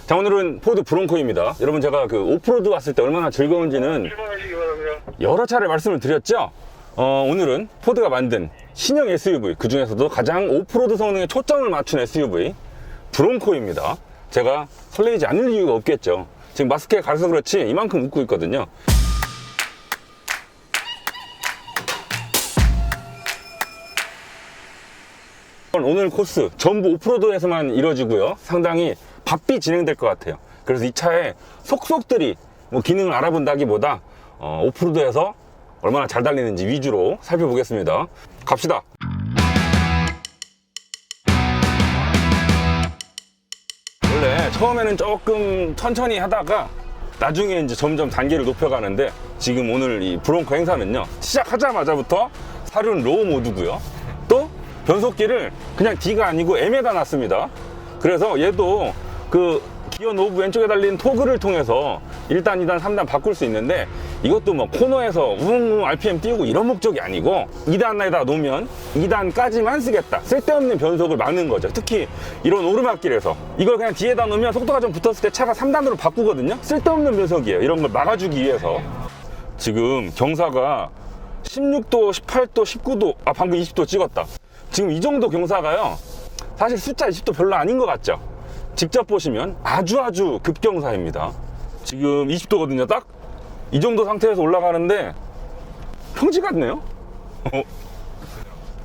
자, 오늘은 포드 브론코입니다. 여러분, 제가 그 오프로드 왔을 때 얼마나 즐거운지는 여러 차례 말씀을 드렸죠. 오늘은 포드가 만든 신형 SUV, 그 중에서도 가장 오프로드 성능에 초점을 맞춘 SUV 브론코입니다. 제가 설레이지 않을 이유가 없겠죠. 지금 마스크에 가려서 그렇지 이만큼 웃고 있거든요. 오늘 코스 전부 오프로드에서만 이루어지고요. 상당히 바삐 진행될 것 같아요. 그래서 이 차의 속속들이 뭐 기능을 알아본다기보다 오프로드에서 얼마나 잘 달리는지 위주로 살펴보겠습니다. 갑시다. 원래 처음에는 조금 천천히 하다가 나중에 이제 점점 단계를 높여가는데, 지금 오늘 이 브론코 행사는요, 시작하자마자부터 사륜 로우 모드고요. 또 변속기를 그냥 D가 아니고 M에다 놨습니다. 그래서 얘도 그 기어 노브 왼쪽에 달린 토글을 통해서 1단, 2단, 3단 바꿀 수 있는데, 이것도 뭐 코너에서 우웅 RPM 띄우고 이런 목적이 아니고 2단에다 놓으면 2단까지만 쓰겠다, 쓸데없는 변속을 막는 거죠. 특히 이런 오르막길에서 이걸 그냥 뒤에다 놓으면 속도가 좀 붙었을 때 차가 3단으로 바꾸거든요. 쓸데없는 변속이에요. 이런 걸 막아주기 위해서. 지금 경사가 16도, 18도, 19도, 방금 20도 찍었다. 지금 이 정도 경사가요, 사실 숫자 20도 별로 아닌 것 같죠? 직접 보시면 아주 급경사입니다. 지금 20도거든요. 딱 이 정도 상태에서 올라가는데 평지 같네요.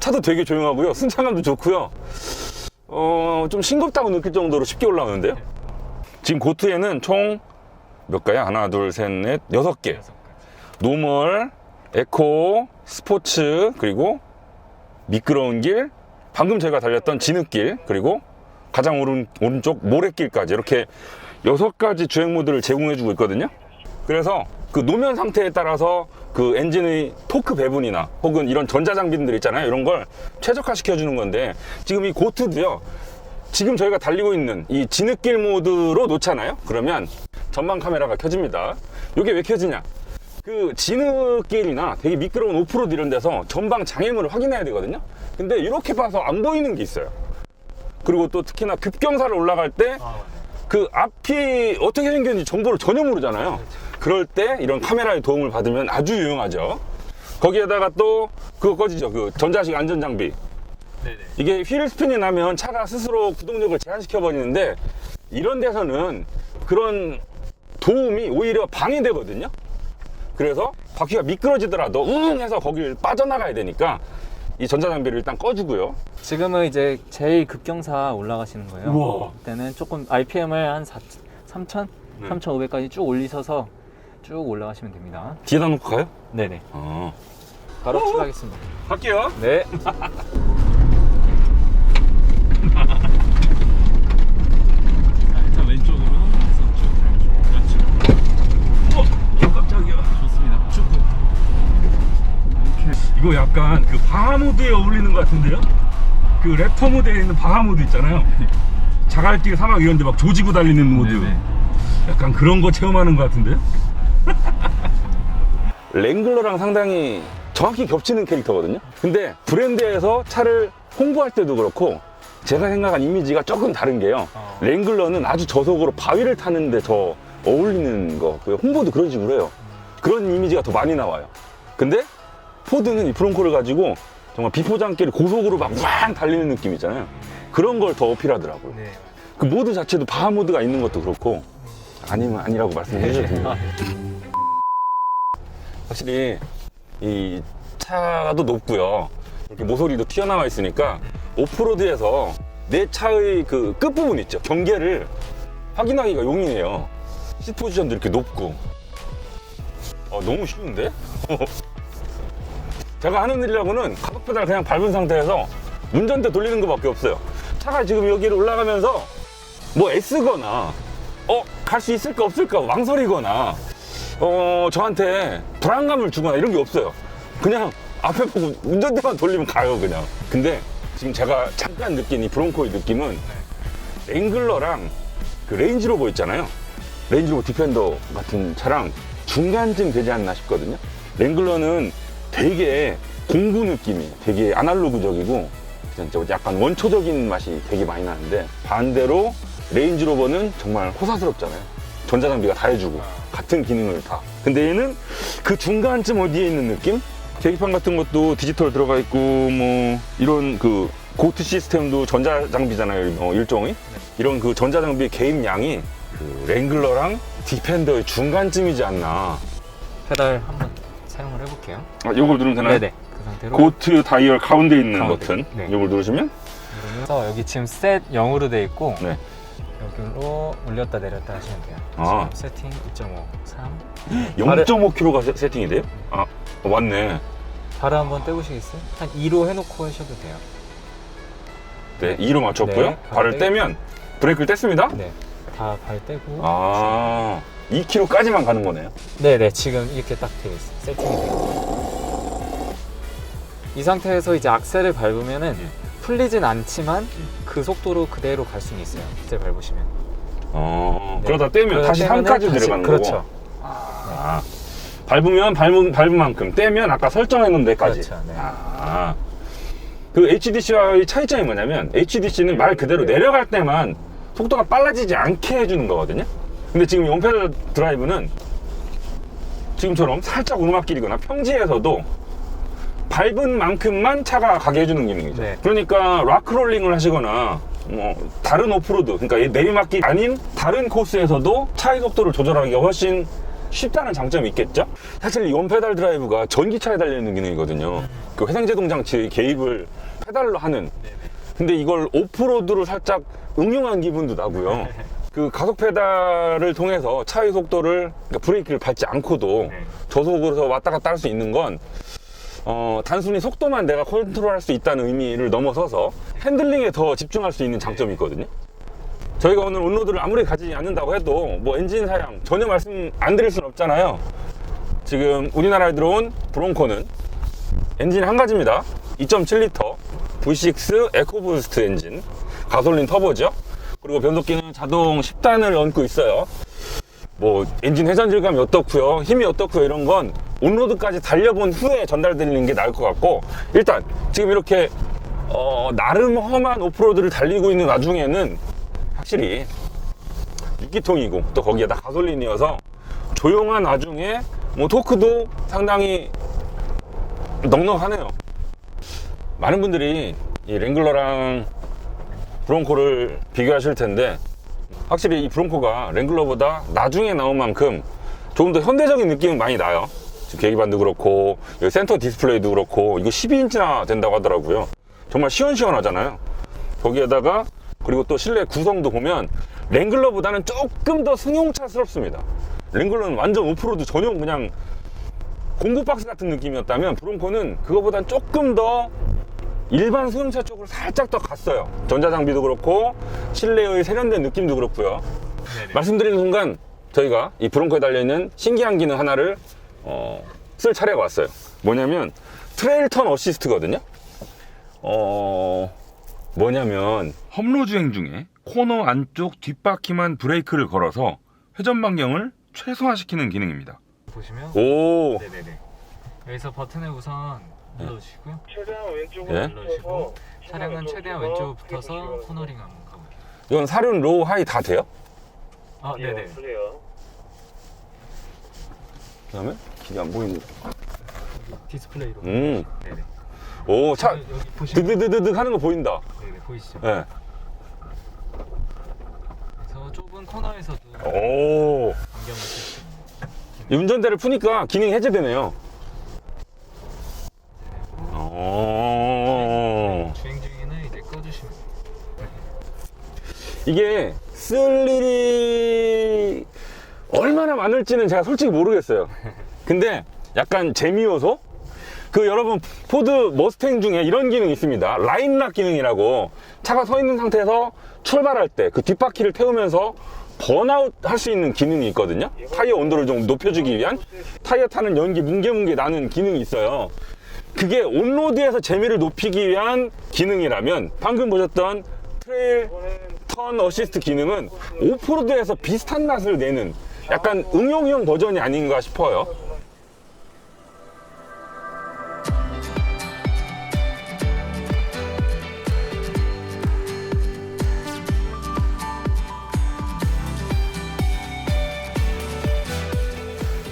차도 되게 조용하고요, 승차감도 좋고요. 좀 싱겁다고 느낄 정도로 쉽게 올라오는데요. 지금 고트에는 총 몇 가야? 하나, 둘, 셋, 넷, 6개. 노멀, 에코, 스포츠, 그리고 미끄러운 길, 방금 제가 달렸던 진흙길, 그리고 가장 오른쪽 모래길까지 이렇게 6가지 주행 모드를 제공해주고 있거든요. 그래서 그 노면 상태에 따라서 그 엔진의 토크 배분이나 혹은 이런 전자장비들 있잖아요, 이런 걸 최적화시켜주는 건데, 지금 이 고트도요, 지금 저희가 달리고 있는 이 진흙길 모드로 놓잖아요. 그러면 전방 카메라가 켜집니다. 이게 왜 켜지냐, 그 진흙길이나 되게 미끄러운 오프로드 이런 데서 전방 장애물을 확인해야 되거든요. 근데 이렇게 봐서 안 보이는 게 있어요. 그리고 또 특히나 급경사를 올라갈 때 그 앞이 어떻게 생겼는지 정보를 전혀 모르잖아요. 그럴 때 이런 카메라의 도움을 받으면 아주 유용하죠. 거기에다가 또 그거 꺼지죠, 그 전자식 안전장비. 이게 휠 스핀이 나면 차가 스스로 구동력을 제한시켜 버리는데, 이런 데서는 그런 도움이 오히려 방해되거든요. 그래서 바퀴가 미끄러지더라도 우웅 해서 거길 빠져나가야 되니까 이 전자장비를 일단 꺼주고요. 지금은 이제 제일 급경사 올라가시는 거예요. 우와. 그때는 조금 RPM을 한 3,000? 3,500까지 쭉 올리셔서 쭉 올라가시면 됩니다. 뒤에다 놓고 가요? 네네. 바로 오! 출발하겠습니다. 갈게요. 네. 살짝 왼쪽으로 해서 쭉 그렇지. 깜짝이야. 좋습니다. 쭉. 이렇게. 이거 약간 그 바하 모드에 어울리는 것 같은데요? 그 래퍼 모드에 있는 바하 모드 있잖아요. 자갈길 사막 이런 데 막 조지고 달리는 모드. 네네. 약간 그런 거 체험하는 것 같은데요? 랭글러랑 상당히 정확히 겹치는 캐릭터거든요. 근데 브랜드에서 차를 홍보할 때도 그렇고 제가 생각한 이미지가 조금 다른 게요. 랭글러는 아주 저속으로 바위를 타는데 더 어울리는 거, 홍보도 그런 식으로 해요. 그런 이미지가 더 많이 나와요. 근데 포드는 이 브론코를 가지고 정말 비포장길을 고속으로 막 왕 달리는 느낌 있잖아요. 그런 걸 더 어필하더라고요. 네. 그 모드 자체도 바하 모드가 있는 것도 그렇고, 아니면 아니라고 말씀해 주셨습니다. 확실히 이 차도 높고요, 이렇게 모서리도 튀어나와 있으니까 오프로드에서 내 차의 그 끝부분 있죠, 경계를 확인하기가 용이해요. 시트 포지션도 이렇게 높고. 너무 쉬운데? 제가 하는 일이라고는 가속 페달 그냥 밟은 상태에서 운전대 돌리는 것밖에 없어요. 차가 지금 여기를 올라가면서 뭐 애쓰거나 갈 수 있을까 없을까 망설이거나 저한테 불안감을 주거나 이런 게 없어요. 그냥 앞에 보고 운전대만 돌리면 가요, 그냥. 근데 지금 제가 잠깐 느낀 이 브론코의 느낌은 랭글러랑 그 레인지로버 있잖아요, 레인지로버 디펜더 같은 차랑 중간쯤 되지 않나 싶거든요. 랭글러는 되게 공구 느낌이 되게 아날로그적이고 진짜 약간 원초적인 맛이 되게 많이 나는데, 반대로 레인지로버는 정말 호사스럽잖아요. 전자장비가 다 해주고 같은 기능을 다. 근데 얘는 그 중간쯤 어디에 있는 느낌? 계기판 같은 것도 디지털 들어가 있고 뭐 이런 그 고트 시스템도 전자장비잖아요. 일종의 이런 그 전자장비의 개입량이 그 랭글러랑 디펜더의 중간쯤이지 않나. 페달 한번 사용을 해볼게요. 아, 요걸 누르면 되나요? 네네. 그 상태로 고트 다이얼 가운데 있는 가운데. 버튼 네. 요걸 누르시면 그래서 여기 지금 셋 0으로 돼 있고 네. 여기로 올렸다 내렸다 하시면 돼요. 아. 지금 세팅 2.5, 3. 0.5kg가 세팅이 돼요? 아 맞네. 발을 한번 떼보시겠어요? 한 2로 해놓고 하셔도 돼요. 네 2로 맞췄고요. 네, 발을 떼- 떼면 브레이크를 뗐습니다. 네. 다 발 떼고. 아 2kg까지만 가는 거네요. 네네. 지금 이렇게 딱 되어 있어요. 세팅이 되어 있어요. 이 상태에서 이제 악셀을 밟으면은 풀리진 않지만 그 속도로 그대로 갈 수는 있어요. 악셀 밟으시면. 네. 그러다 떼면 그러다 다시 떼면은 3까지 다시- 내려가는 그렇죠. 거고. 아, 밟으면 밟은 만큼 떼면 아까 설정해놓은 데까지. 그렇죠. 네. 아, 그 HDC와의 차이점이 뭐냐면 HDC는 말 그대로 내려갈 때만 속도가 빨라지지 않게 해주는 거거든요. 근데 지금 용페달 드라이브는 지금처럼 살짝 오르막길이거나 평지에서도 밟은 만큼만 차가 가게 해주는 기능이죠. 네. 그러니까 락롤링을 하시거나 뭐 다른 오프로드, 그러니까 내리막길 아닌 다른 코스에서도 차의 속도를 조절하기가 훨씬 쉽다는 장점이 있겠죠. 사실 이 원페달 드라이브가 전기차에 달려있는 기능이거든요. 그 회생제동 장치의 개입을 페달로 하는. 근데 이걸 오프로드로 살짝 응용한 기분도 나고요. 그 가속 페달을 통해서 차의 속도를, 그러니까 브레이크를 밟지 않고도 저속으로 왔다 갔다 할 수 있는 건 단순히 속도만 내가 컨트롤할 수 있다는 의미를 넘어서서 핸들링에 더 집중할 수 있는 장점이 있거든요. 저희가 오늘 온로드를 아무리 가지지 않는다고 해도 뭐 엔진 사양 전혀 말씀 안 드릴 순 없잖아요. 지금 우리나라에 들어온 브론코는 엔진 한 가지입니다. 2.7L V6 에코부스트 엔진, 가솔린 터보죠. 그리고 변속기는 자동 10단을 얹고 있어요. 뭐 엔진 회전질감이 어떻고요, 힘이 어떻고요, 이런 건 온로드까지 달려본 후에 전달드리는 게 나을 것 같고, 일단 지금 이렇게 나름 험한 오프로드를 달리고 있는 와중에는 확실히 6기통이고 또 거기에다 가솔린이어서 조용한 와중에 뭐 토크도 상당히 넉넉하네요. 많은 분들이 이 랭글러랑 브론코를 비교하실 텐데 확실히 이 브론코가 랭글러보다 나중에 나온 만큼 조금 더 현대적인 느낌은 많이 나요. 지금 계기판도 그렇고 여기 센터 디스플레이도 그렇고 이거 12인치나 된다고 하더라고요. 정말 시원시원하잖아요. 거기에다가 그리고 또 실내 구성도 보면 랭글러보다는 조금 더 승용차스럽습니다. 랭글러는 완전 오프로드 전용 그냥 공구박스 같은 느낌이었다면 브론코는 그거보단 조금 더 일반 승용차 쪽으로 살짝 더 갔어요. 전자장비도 그렇고 실내의 세련된 느낌도 그렇고요. 말씀드리는 순간 저희가 이 브론코에 달려있는 신기한 기능 하나를 쓸 차례가 왔어요. 뭐냐면 트레일 턴 어시스트거든요. 뭐냐면 험로 주행 중에 코너 안쪽 뒷바퀴만 브레이크를 걸어서 회전 반경을 최소화시키는 기능입니다. 보시면 오, 네네네. 여기서 버튼을 우선 눌러주시고요. 최대한 왼쪽으로 예? 눌러주시고 차량은 최대한 왼쪽으로 붙어서 코너링 한번 가볼게요. 이건 사륜 로우 하이 다 돼요? 아 네네. 그래요. 그 다음에 길이 안 보이는데. 디스플레이로. 네네. 오, 차 여기 보시면 드드드드득 하는 거 보인다. 네네 보이시죠? 예. 그래서 좁은 코너에서도 오. 안경을 쓸수 있는 이 운전대를 푸니까 기능이 해제되네요. 주행 중에는 이제 꺼주시면 돼요. 이게 쓸 일이 얼마나 많을지는 제가 솔직히 모르겠어요. 근데 약간 재미요소? 그 여러분 포드 머스탱 중에 이런 기능이 있습니다. 라인락 기능이라고, 차가 서 있는 상태에서 출발할 때 그 뒷바퀴를 태우면서 번아웃 할 수 있는 기능이 있거든요. 타이어 온도를 좀 높여주기 위한, 타이어 타는 연기 뭉게뭉게 나는 기능이 있어요. 그게 온로드에서 재미를 높이기 위한 기능이라면 방금 보셨던 트레일 턴 어시스트 기능은 오프로드에서 비슷한 맛을 내는 약간 응용형 버전이 아닌가 싶어요.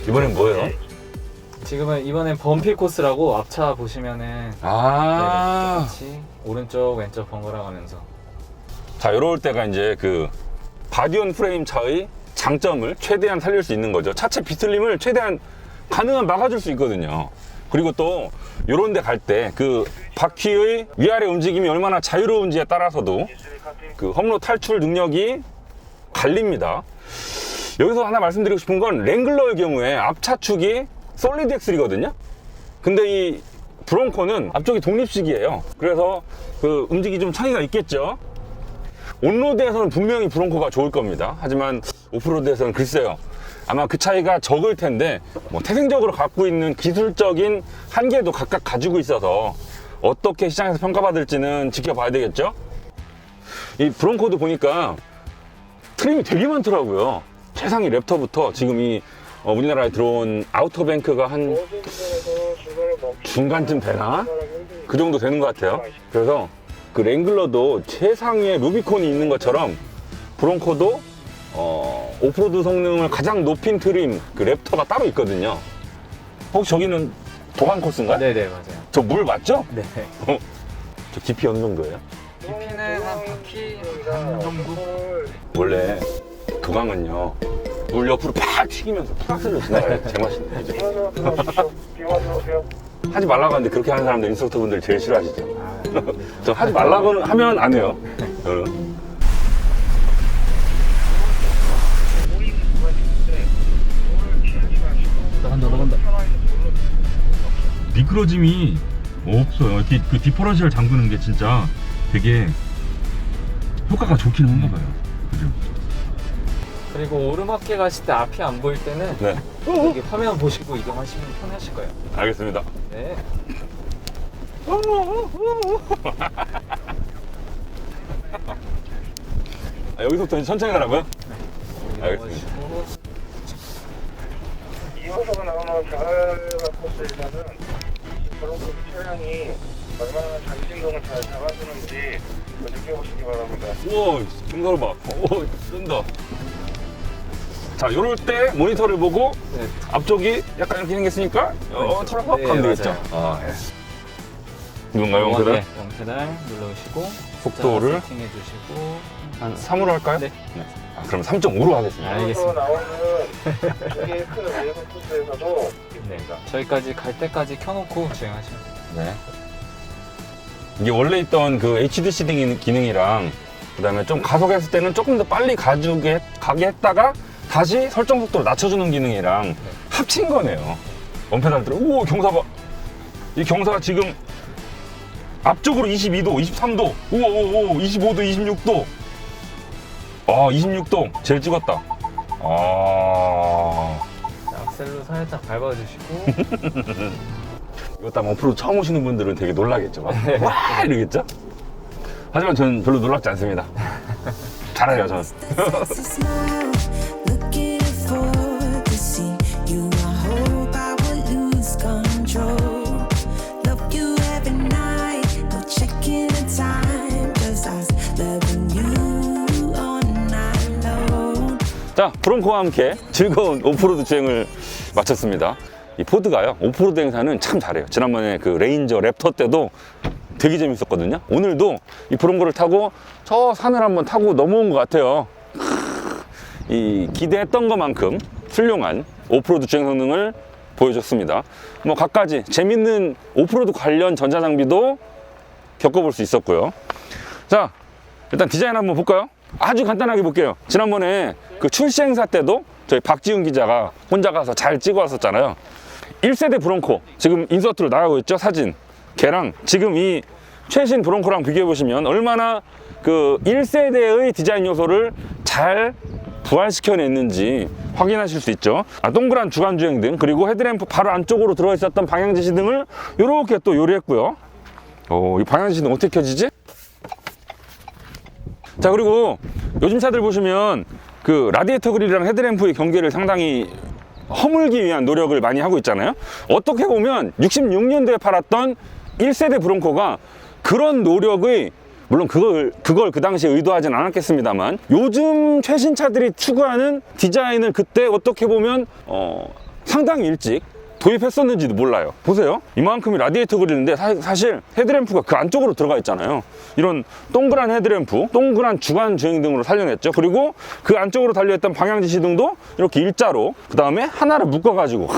이번엔 뭐예요? 지금은 이번엔 범피 코스라고 앞차 보시면은 아, 같이 오른쪽 왼쪽 번갈아 가면서 자, 이럴 때가 이제 그 바디온 프레임 차의 장점을 최대한 살릴 수 있는 거죠. 차체 비틀림을 최대한 가능한 막아줄 수 있거든요. 그리고 또 이런 데 갈 때 그 바퀴의 위아래 움직임이 얼마나 자유로운지에 따라서도 그 험로 탈출 능력이 갈립니다. 여기서 하나 말씀드리고 싶은 건 랭글러의 경우에 앞차축이 솔리드 엑셀이거든요. 근데 이 브론코는 앞쪽이 독립식이에요. 그래서 그 움직이 좀 차이가 있겠죠. 온로드에서는 분명히 브론코가 좋을 겁니다. 하지만 오프로드에서는 글쎄요. 아마 그 차이가 적을 텐데 뭐 태생적으로 갖고 있는 기술적인 한계도 각각 가지고 있어서 어떻게 시장에서 평가받을지는 지켜봐야 되겠죠. 이 브론코도 보니까 트림이 되게 많더라고요. 최상위 랩터부터 지금 이 우리나라에 들어온 아우터뱅크가 한 중간쯤 되나? 그 정도 되는 것 같아요. 그래서 그 랭글러도 최상위의 루비콘이 있는 것처럼 브론코도 오프로드 성능을 가장 높인 트림 그 랩터가 따로 있거든요. 혹시 저기는 도관 코스인가요? 네네 맞아요. 저 물 맞죠? 네. 저 깊이 어느 정도예요? 깊이는 한 바퀴 한 정도? 원래 도강은요 물 옆으로 팍 튀기면서 플라스를 지나가요. 제맛인데 이제 하지 말라고 하는데 그렇게 하는 사람들 인스트럭터분들 제일 싫어하시죠. 저 하지 말라고 하면 안 해요. 나간다. 미끄러짐이 없어요. 이렇게 그 디퍼런셜 잠그는 게 진짜 되게 효과가 좋긴 한가 봐요. 그죠? 그리고 오르막길 가실 때 앞이 안 보일 때는 네, 여기 화면 보시고 이동하시면 편하실 거예요. 알겠습니다. 네. 여기서부터 천천히 가라고요? 여기 알겠습니다. 넘어가시고 이호소가 나오는 자갈과 코스에서는 브론코 차량이 얼마나 장신동을 잘 잡아주는지 느껴보시기 바랍니다. 우와, 등가로 봐. 오, 뜬다. 자, 요럴 때 모니터를 보고 네. 앞쪽이 약간 이렇게 생겼으니까 털어봐 네, 하면 되겠죠. 맞아요. 아, 예. 이건가요, 원페달? 네, 원페달 눌러주시고 속도를 숫자 세팅해 주시고 한 3으로 할까요? 네. 아, 그럼 3.5로 하겠습니다. 알겠습니다. 이호소 나오는 두개의 큰 웨이브 코스에서도 네. 저희까지 갈 때까지 켜놓고 주행하시면 돼요. 네. 이게 원래 있던 그 HDC 기능이랑 그다음에 좀 가속했을 때는 조금 더 빨리 가게 했다가 다시 설정 속도를 낮춰주는 기능이랑 합친 거네요. 원페달 들어. 오, 경사 봐. 이 경사가 지금 앞쪽으로 22도, 23도, 오, 25도, 26도. 아, 26도 제일 찍었다. 아, 악셀로 살짝 밟아주시고 이것도 아마 오프로드 처음 오시는 분들은 되게 놀라겠죠. 막, 와! 이러겠죠? 하지만 저는 별로 놀랍지 않습니다. 잘해요, 저는. Looking forward to see you. I hope I will lose control. Love you every night, no checking the time. Just us loving you all night long. 자, 브론코와 함께 즐거운 오프로드 주행을 마쳤습니다. 이 포드가요, 오프로드 행사는 참 잘해요. 지난번에 그 레인저 랩터 때도 되게 재밌었거든요. 오늘도 이 브론코를 타고 저 산을 한번 타고 넘어온 것 같아요. 이 기대했던 것만큼 훌륭한 오프로드 주행 성능을 보여줬습니다. 뭐 갖가지 재밌는 오프로드 관련 전자장비도 겪어볼 수 있었고요. 자, 일단 디자인 한번 볼까요? 아주 간단하게 볼게요. 지난번에 그 출시 행사 때도 저희 박지훈 기자가 혼자 가서 잘 찍어 왔었잖아요. 1세대 브론코 지금 인서트로 나가고 있죠, 사진. 걔랑 지금 이 최신 브론코랑 비교해 보시면 얼마나 그 1세대의 디자인 요소를 잘 부활시켜냈는지 확인하실 수 있죠. 동그란 주간 주행등, 그리고 헤드램프 바로 안쪽으로 들어 있었던 방향지시 등을 이렇게 또 요리했고요. 이 방향지시 등 어떻게 켜지지? 자, 그리고 요즘 차들 보시면 그 라디에이터 그릴이랑 헤드램프의 경계를 상당히 허물기 위한 노력을 많이 하고 있잖아요. 어떻게 보면 66년도에 팔았던 1세대 브론코가 그런 노력의, 물론 그걸 그 당시에 의도하진 않았겠습니다만, 요즘 최신 차들이 추구하는 디자인을 그때 어떻게 보면 상당히 일찍 도입했었는지도 몰라요. 보세요. 이만큼이 라디에이터 그릴인데 사실 헤드램프가 그 안쪽으로 들어가 있잖아요. 이런 동그란 헤드램프, 동그란 주간 주행등으로 살려냈죠. 그리고 그 안쪽으로 달려있던 방향지시등도 이렇게 일자로 그 다음에 하나를 묶어가지고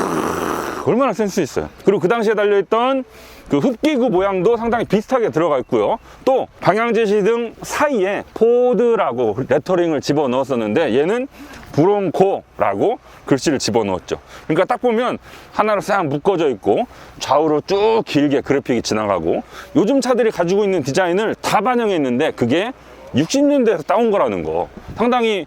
얼마나 센스 있어요. 그리고 그 당시에 달려있던 그 흡기구 모양도 상당히 비슷하게 들어가 있고요. 또 방향지시등 사이에 포드라고 레터링을 집어넣었었는데 얘는 브롱코라고 글씨를 집어넣었죠. 그러니까 딱 보면 하나로 싹 묶어져 있고 좌우로 쭉 길게 그래픽이 지나가고 요즘 차들이 가지고 있는 디자인을 다 반영했는데 그게 60년대에서 따온 거라는 거 상당히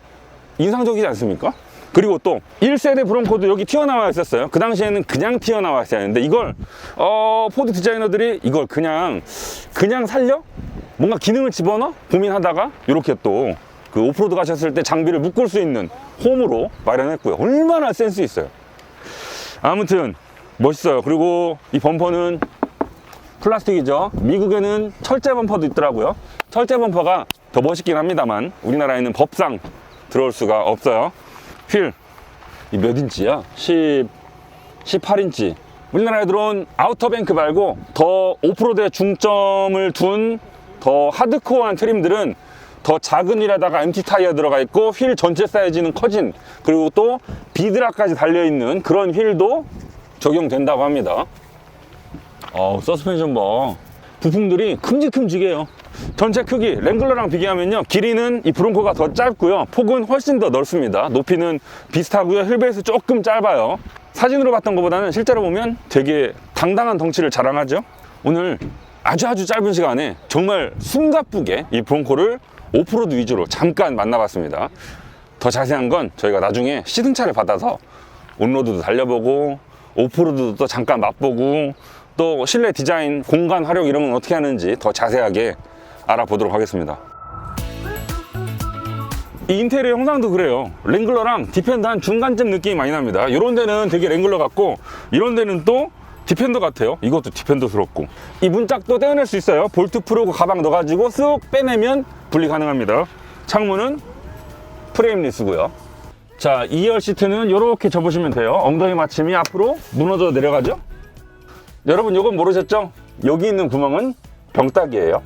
인상적이지 않습니까? 그리고 또 1세대 브롱코도 여기 튀어나와 있었어요. 그 당시에는 그냥 튀어나와 있어야 했는데 이걸 포드 디자이너들이 이걸 그냥 살려? 뭔가 기능을 집어넣어? 고민하다가 이렇게 또 그 오프로드 가셨을 때 장비를 묶을 수 있는 홈으로 마련했고요. 얼마나 센스 있어요. 아무튼 멋있어요. 그리고 이 범퍼는 플라스틱이죠. 미국에는 철제 범퍼도 있더라고요. 철제 범퍼가 더 멋있긴 합니다만 우리나라에는 법상 들어올 수가 없어요. 휠, 이 몇 인치야? 18인치. 우리나라에 들어온 아우터뱅크 말고 더 오프로드에 중점을 둔 더 하드코어한 트림들은 더 작은 휠에다가 MT 타이어 들어가 있고 휠 전체 사이즈는 커진, 그리고 또 비드라까지 달려있는 그런 휠도 적용된다고 합니다. 서스펜션 봐. 부품들이 큼직큼직해요. 전체 크기 랭글러랑 비교하면요, 길이는 이 브롱코가 더 짧고요, 폭은 훨씬 더 넓습니다. 높이는 비슷하고요, 휠베이스 조금 짧아요. 사진으로 봤던 것보다는 실제로 보면 되게 당당한 덩치를 자랑하죠. 오늘 아주 짧은 시간에 정말 숨가쁘게 이 브롱코를 오프로드 위주로 잠깐 만나봤습니다. 더 자세한 건 저희가 나중에 시승차를 받아서 온로드도 달려보고 오프로드도 또 잠깐 맛보고 또 실내 디자인, 공간 활용 이런 건 어떻게 하는지 더 자세하게 알아보도록 하겠습니다. 이 인테리어 형상도 그래요. 랭글러랑 디펜더 한 중간쯤 느낌이 많이 납니다. 이런 데는 되게 랭글러 같고 이런 데는 또 디펜더 같아요. 이것도 디펜더스럽고. 이 문짝도 떼어낼 수 있어요. 볼트 풀고 가방 넣어가지고 쓱 빼내면 분리 가능합니다. 창문은 프레임리스고요. 자, 2열 시트는 이렇게 접으시면 돼요. 엉덩이 받침이 앞으로 무너져 내려가죠. 여러분, 이건 모르셨죠? 여기 있는 구멍은 병따기예요.